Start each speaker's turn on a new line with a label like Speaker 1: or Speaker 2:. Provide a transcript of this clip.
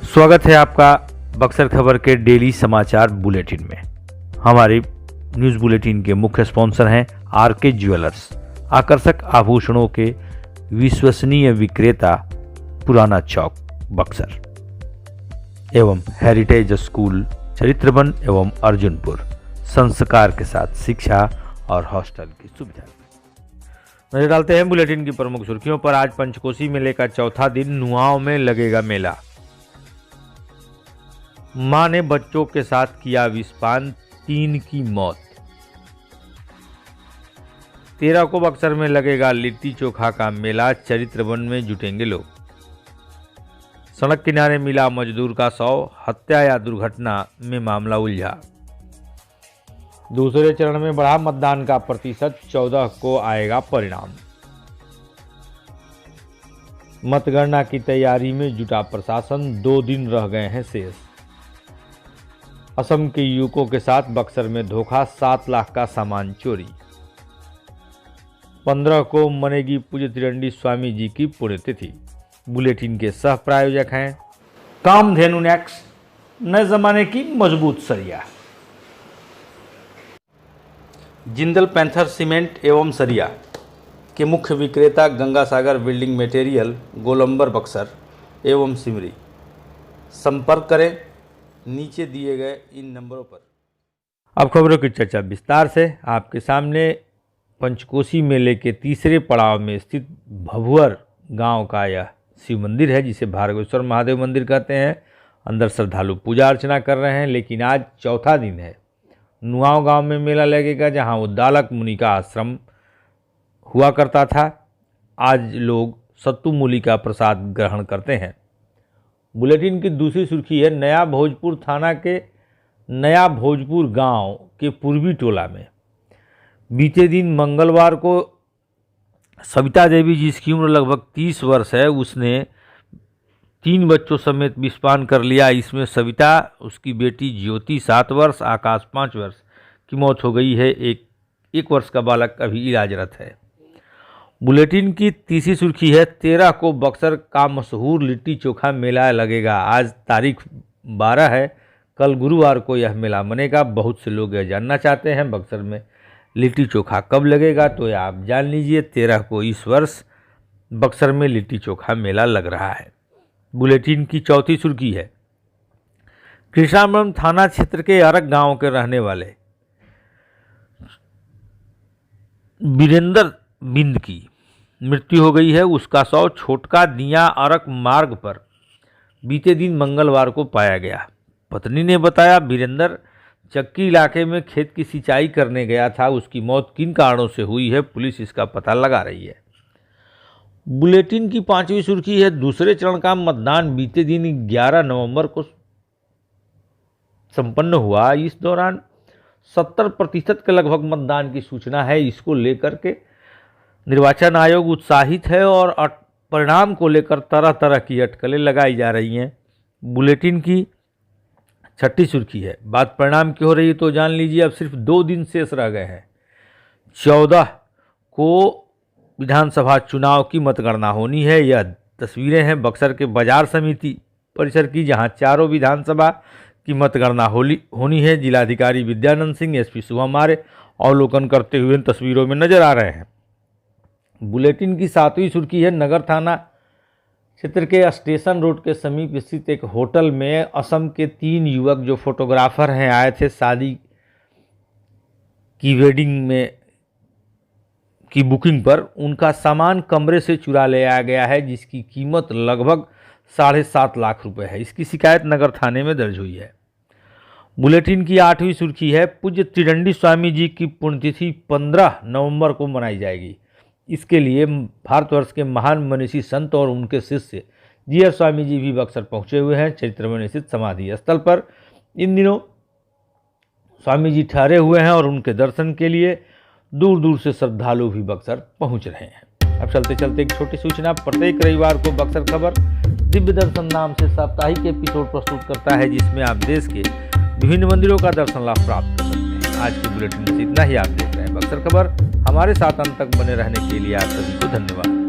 Speaker 1: स्वागत है आपका बक्सर खबर के डेली समाचार बुलेटिन में। हमारे न्यूज़ बुलेटिन के मुख्य स्पॉन्सर हैं आरके ज्वेलर्स, आकर्षक आभूषणों के विश्वसनीय विक्रेता, पुराना चौक बक्सर, एवं हेरिटेज स्कूल चरित्रवन एवं अर्जुनपुर, संस्कार के साथ शिक्षा और हॉस्टल की सुविधा। नजर डालते हैं बुलेटिन की प्रमुख सुर्खियों पर। आज पंचकोसी मेले का चौथा दिन नुआंव में लगेगा मेला। मां ने बच्चों के साथ किया विषपान, 3 की मौत। 13 को बक्सर में लगेगा लिट्टी चोखा का मेला, चरित्रवन में जुटेंगे लोग। सड़क किनारे मिला मजदूर का शव, हत्या या दुर्घटना में मामला उलझा। दूसरे चरण में बढ़ा मतदान का प्रतिशत, 14 को आएगा परिणाम। मतगणना की तैयारी में जुटा प्रशासन, 2 दिन रह गए हैं शेष। असम के युवकों के साथ बक्सर में धोखा, 7 लाख का सामान चोरी। 15 को मनेगी पूज्य त्रिदंडी स्वामी जी की पुण्यतिथि। बुलेटिन के सह प्रायोजक हैं कामधेनु नेक्स, नए जमाने की मजबूत सरिया। जिंदल पैंथर सीमेंट एवं सरिया के मुख्य विक्रेता गंगासागर बिल्डिंग मटेरियल, गोलंबर बक्सर एवं सिमरी। संपर्क करें नीचे दिए गए इन नंबरों पर। अब खबरों की चर्चा विस्तार से। आपके सामने पंचकोसी मेले के तीसरे पड़ाव में स्थित भभुअर गांव का यह शिव मंदिर है, जिसे भार्गवेश्वर महादेव मंदिर कहते हैं। अंदर श्रद्धालु पूजा अर्चना कर रहे हैं, लेकिन आज चौथा दिन है। नुआंव गांव में मेला लगेगा, जहां उद्दालक मुनि का आश्रम हुआ करता था। आज लोग सत्तू मूली का प्रसाद ग्रहण करते हैं। बुलेटिन की दूसरी सुर्खी है नया भोजपुर थाना के नया भोजपुर गांव के पूर्वी टोला में बीते दिन मंगलवार को सविता देवी, जिसकी उम्र लगभग 30 वर्ष है, उसने 3 बच्चों समेत विषपान कर लिया। इसमें सविता, उसकी बेटी ज्योति 7 वर्ष, आकाश 5 वर्ष की मौत हो गई है। एक वर्ष का बालक अभी इलाजरत है। बुलेटिन की तीसरी सुर्खी है 13 को बक्सर का मशहूर लिट्टी चोखा मेला लगेगा। आज तारीख 12 है, कल गुरुवार को यह मेला मनेगा। बहुत से लोग यह जानना चाहते हैं बक्सर में लिट्टी चोखा कब लगेगा, तो यह आप जान लीजिए। 13 को इस वर्ष बक्सर में लिट्टी चोखा मेला लग रहा है। बुलेटिन की चौथी सुर्खी है कृष्णापुरम थाना क्षेत्र के अरक गांव के रहने वाले वीरेंद्र बिंद की मृत्यु हो गई है। उसका शव छोटका दिया अरक मार्ग पर बीते दिन मंगलवार को पाया गया। पत्नी ने बताया, वीरेंद्र चक्की इलाके में खेत की सिंचाई करने गया था। उसकी मौत किन कारणों से हुई है, पुलिस इसका पता लगा रही है। बुलेटिन की पांचवी सुर्खी है दूसरे चरण का मतदान बीते दिन 11 नवंबर को संपन्न हुआ। इस दौरान 70% के लगभग मतदान की सूचना है। इसको लेकर के निर्वाचन आयोग उत्साहित है और परिणाम को लेकर तरह तरह की अटकलें लगाई जा रही हैं। बुलेटिन की छठी सुर्खी है बात परिणाम की हो रही है, तो जान लीजिए अब सिर्फ 2 दिन शेष रह गए हैं। 14 को विधानसभा चुनाव की मतगणना होनी है। यह तस्वीरें हैं बक्सर के बाजार समिति परिसर की, जहां चारों विधानसभा की मतगणना होनी है। जिलाधिकारी विद्यानंद सिंह, एसपी शुभम आर्य अवलोकन करते हुए तस्वीरों में नजर आ रहे हैं। बुलेटिन की 7वीं सुर्खी है नगर थाना क्षेत्र के स्टेशन रोड के समीप स्थित एक होटल में असम के 3 युवक जो फोटोग्राफर हैं आए थे शादी की वेडिंग में की बुकिंग पर। उनका सामान कमरे से चुरा ले आया गया है, जिसकी कीमत लगभग 7.5 लाख रुपए है। इसकी शिकायत नगर थाने में दर्ज हुई है। बुलेटिन की 8वीं सुर्खी है पूज्य त्रिदंडी स्वामी जी की पुण्यतिथि 15 नवंबर को मनाई जाएगी। इसके लिए भारतवर्ष के महान मनीषी संत और उनके शिष्य जीआर स्वामी जी भी बक्सर पहुंचे हुए हैं। चरित्रवन स्थित समाधि स्थल पर इन दिनों स्वामी जी ठहरे हुए हैं और उनके दर्शन के लिए दूर दूर से श्रद्धालु भी बक्सर पहुंच रहे हैं। अब चलते चलते एक छोटी सूचना। प्रत्येक रविवार को बक्सर खबर दिव्य दर्शन नाम से साप्ताहिक एपिसोड प्रस्तुत करता है, जिसमें आप देश के विभिन्न मंदिरों का दर्शन लाभ प्राप्त कर सकते हैं। आज की बुलेटिन में इतना ही। आप देख रहे हैं बक्सर खबर। हमारे साथ अंत तक बने रहने के लिए आप सभी को धन्यवाद।